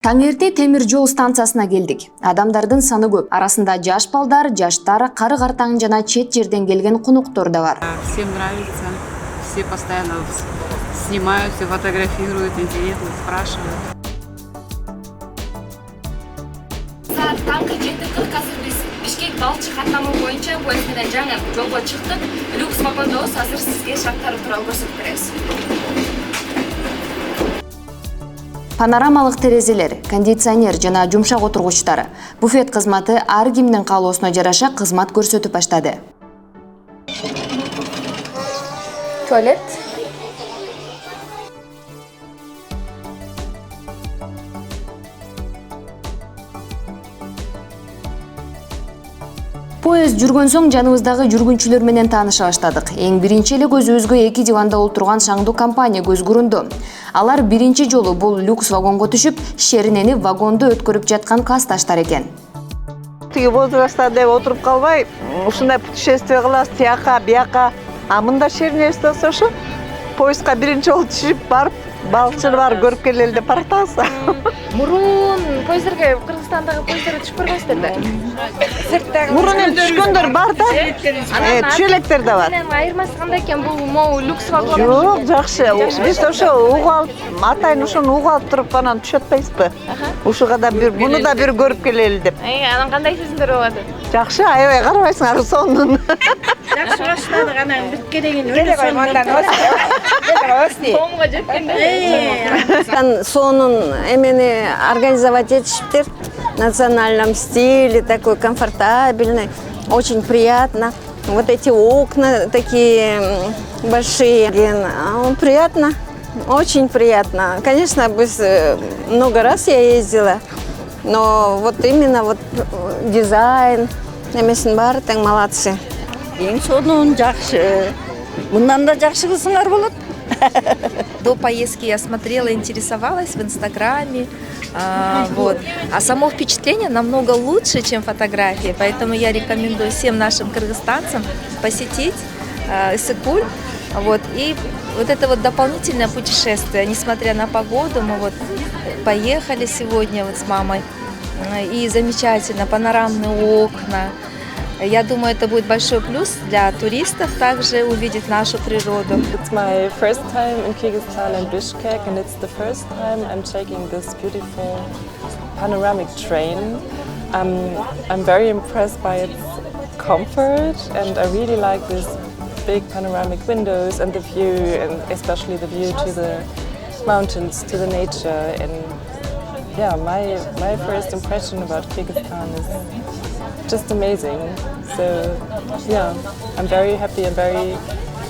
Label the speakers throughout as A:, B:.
A: Таңерте темир жол станциясына келдик. Адамдардын саны көп. Арасында жаш балдар, жаштар, кары картаң жана чет жерден келген конуктор да бар.
B: Всем нравится. Все постоянно снимают, все фотографируют, интересно, спрашивают.
C: Saat tаңкы 7:40 азыр биз Бишкек Балчы каттамы боюнча поезд менен жаңы жолго чыктык. Люкс вагондобуз азыр сизге шарттары тууралуу көрсөтүп беребиз.
A: Панорамалык терезелер, кондиционер жана жумшак отургучтар. Буфет кызматы ар кимдин каалоосуна жараша кызмат көрсөтүп баштады. Туалет. Поезд жүргөн соң жаныбыздагы жүргүнчүлөр менен тааныша баштадык. Эң биринчи эле көзүбүзгө эки диванда отурган шаңдуу компания көз көрүндү. Алар биринчи жолу бул люкс вагонго түшүп, шеринени вагондо өткөрүп жаткан классташтар экен.
D: Тиги возрастта деп отуруп калбай, ушундай путешествие кылабыз тияка, бияка. А мында шеринебизди ошо поездга биринчи жолу түшүп барып, балыкчыны барып көрүп келели деп баратабыз.
E: Мурун поездерге Кыргызстандагы поездерге түшүп көрбөйсүздөр да?
D: Мурун түшкөндөр бар да. Түшөлектер да бар.
E: Айырмасы кандай экен? Бул могу люкс вагон.
D: Жок, жакшы. Биз ошо угуп алып, атайын ошону угуп алып туруп анан түшүп атпайбызбы? Ушуга да бир, муну да бир көрүп келели деп.
E: Анан кандай сезимдер болуп атат?
D: Жакшы, аябай карабайсыңар сонун.
E: Жакшы баштадык, анан бүткө деген өлө сонун. Комго жеткенде.
F: Сонун эмени организовать этишиптир. В национальном стиле, такой комфортабельный, очень приятно. Вот эти окна такие большие, приятно, очень приятно. Конечно, много раз я ездила, но вот именно вот дизайн, эмесин баары тең молодцы.
G: Эң сонун жакшы. Мындан да жакшы кылсаңар болот.
H: До поездки я смотрела, интересовалась в Инстаграме, вот. А само впечатление намного лучше, чем фотографии, поэтому я рекомендую всем нашим кыргызстанцам посетить Иссык-Куль, вот. И вот это вот дополнительное путешествие, несмотря на погоду, мы вот поехали сегодня вот с мамой, и замечательно, панорамные окна. Я думаю, это будет большой плюс для туристов также увидеть нашу природу.
I: It's my first time in Kyrgyzstan and Bishkek, and it's the first time I'm taking this beautiful panoramic train. I'm very impressed by its comfort, and I really like these big panoramic windows and the view, and especially the view to the mountains, to the nature. And yeah, my first impression about Kyrgyzstan is just amazing. So yeah, I'm very happy and very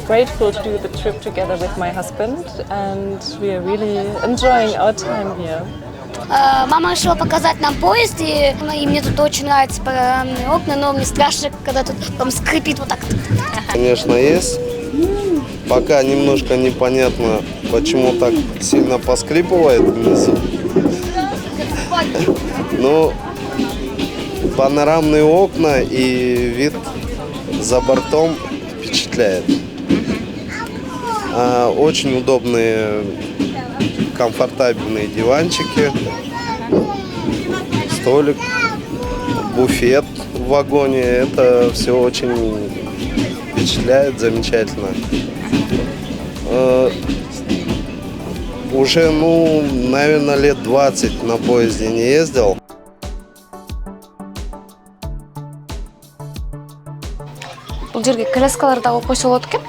I: grateful to do the trip together with my husband, and we are really enjoying our time here.
C: Мама решила показать нам поезд, и мне тут очень нравятся панорамные окна, но мне страшно, когда тут там скрипит вот так.
J: Конечно, есть. Пока немножко непонятно, почему так сильно поскрипывает внизу. Но панорамные окна и вид за бортом впечатляет. Очень удобные, комфортабельные диванчики, столик, буфет в вагоне. Это все очень впечатляет, замечательно. Уже, наверное, лет 20 на поезде не ездил.
E: Бул жерге коляскалар дагы койсо болот экен.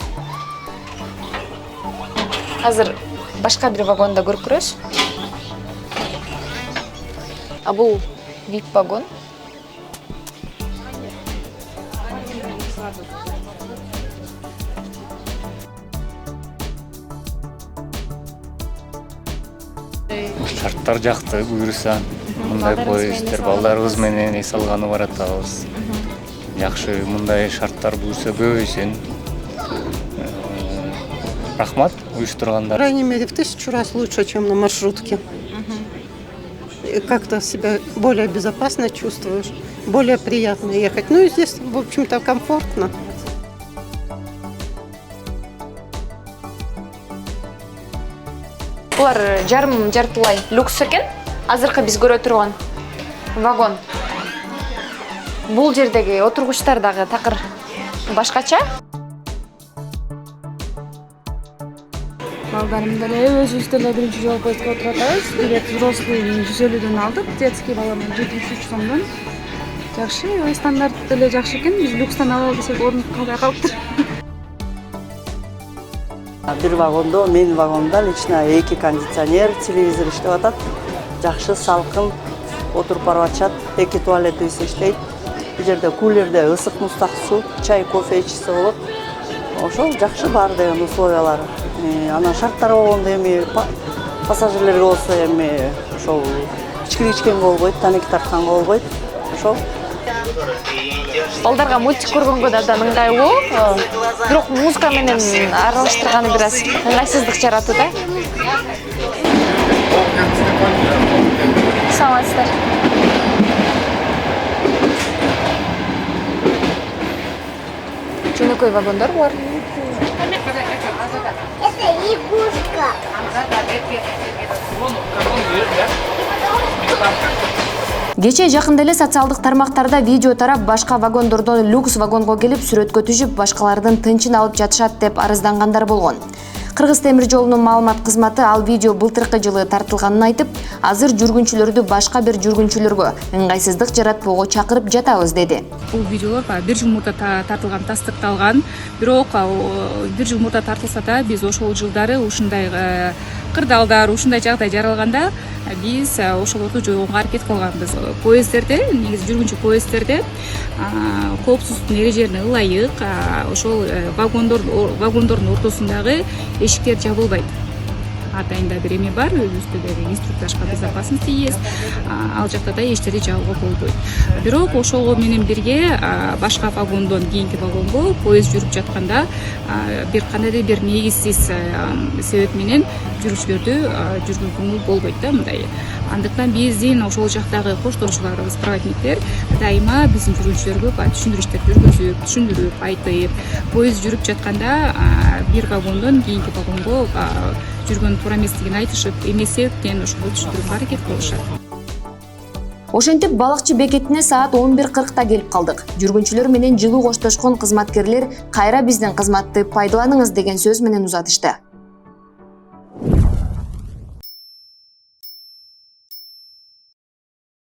E: Азыр башка бир вагонда көрүп көрөбүз. А бул VIP вагон.
K: Шарттар жакты, буюрса. Мындай поезддер балдарыбыз менен эс алганы баратабыз. Жакшы, мындай шарттар буюрса көбөйсүн. Рахмат уюштургандар.
L: По крайней мере, в 1000 раз лучше, чем на маршрутке. Как-то себя более безопасно чувствуешь, более приятно ехать. Ну и здесь, в общем-то, комфортно.
E: Булар жарым жартылай люкс экен. азыркы биз көрө турган вагон. Бул жердеги отургучтар дагы такыр башкача.
M: Балдарым деле өзүбүз деле биринчи жолу поездге отуруп атабыз. Билет взрослый 150дөн алдык, детский баланы 73 сомдон. Жакшы, стандарт деле жакшы экен. Биз люкстан алалы десек орун калбай калыптыр.
G: Бир вагондо, мен вагонда лично 2 кондиционер, телевизор иштеп атат. Жакшы салкын отуруп барып атышат. 2 туалетибиз иштейт. Бул жерде кулерде ысык мустак суу, чай, кофе ичсе болот. Ошол жакшы бар деген условиялары. Анан шарттары болгондо эми пассажирлерге болсо эми ошол ичкири ичкенге болбойт, танеки тартканга болбойт. Ошол.
E: Балдарга мультик көргөнгө да абдан ыңгайлуу. Бирок музыка менен аралаштырганы бир аз ыңгайсыздык жаратты да. Саламатсыздар. Жөнөкөй вагондар бар.
N: Это игрушка.
A: Кече жакында эле социалдык тармактарда видео тарап, башка вагондордон люкс вагонго келип сүрөткө түшүп, башкалардын тынчын алып жатышат деп арыздангандар болгон. Кыргыз темир жолунун маалымат кызматы ал видео былтыркы жылы тартылганын айтып, азыр жүргүнчүлөрдү башка бир жүргүнчүлөргө ыңгайсыздык жаратпоого чакырып жатабыз деди.
M: Бул видеолор бир жыл мурда тартылган, тастыкталган. Бирок бир жыл мурда тартылса да, биз ошол жылдары ушундай кырдаалдар, ушундай жагдай жаралганда биз ошолорду жоюнга аракет кылганбыз. Поезддерде, негизи жүргүнчү поезддерде коопсуздуктун эрежелерине ылайык ошол вагондордун ортосундагы эшиктер жабылбайт. Атайында бир эме бар, өзүбүздө инструктажка безопасности есть. Ал жакта да эчтерди жабууга болбойт. Бирок ошого менен бирге башка вагондон кийинки вагонго поезд жүрүп жатканда бир кандайдыр бир негизсиз себеп менен жүрүүчүлөрдү жүргүзүүгө болбойт да мындай. Андыктан биздин ошол жактагы коштоочуларыбыз, проводниктер дайыма биздин жүргүнчүлөргө түшүндүрүштөр жүргүзүп, түшүндүрүп, айтып, поезд жүрүп жатканда бир вагондон кийинки вагонго жүргөн туура эместигин айтышып, эместен ошого түшүндүрүүгө аракет кылышат.
A: Ошентип балыкчы бекетине саат 11:40 келип калдык. Жүргүнчүлөр менен жылуу коштошкон кызматкерлер кайра биздин кызматты пайдаланыңыз деген сөз менен узатышты.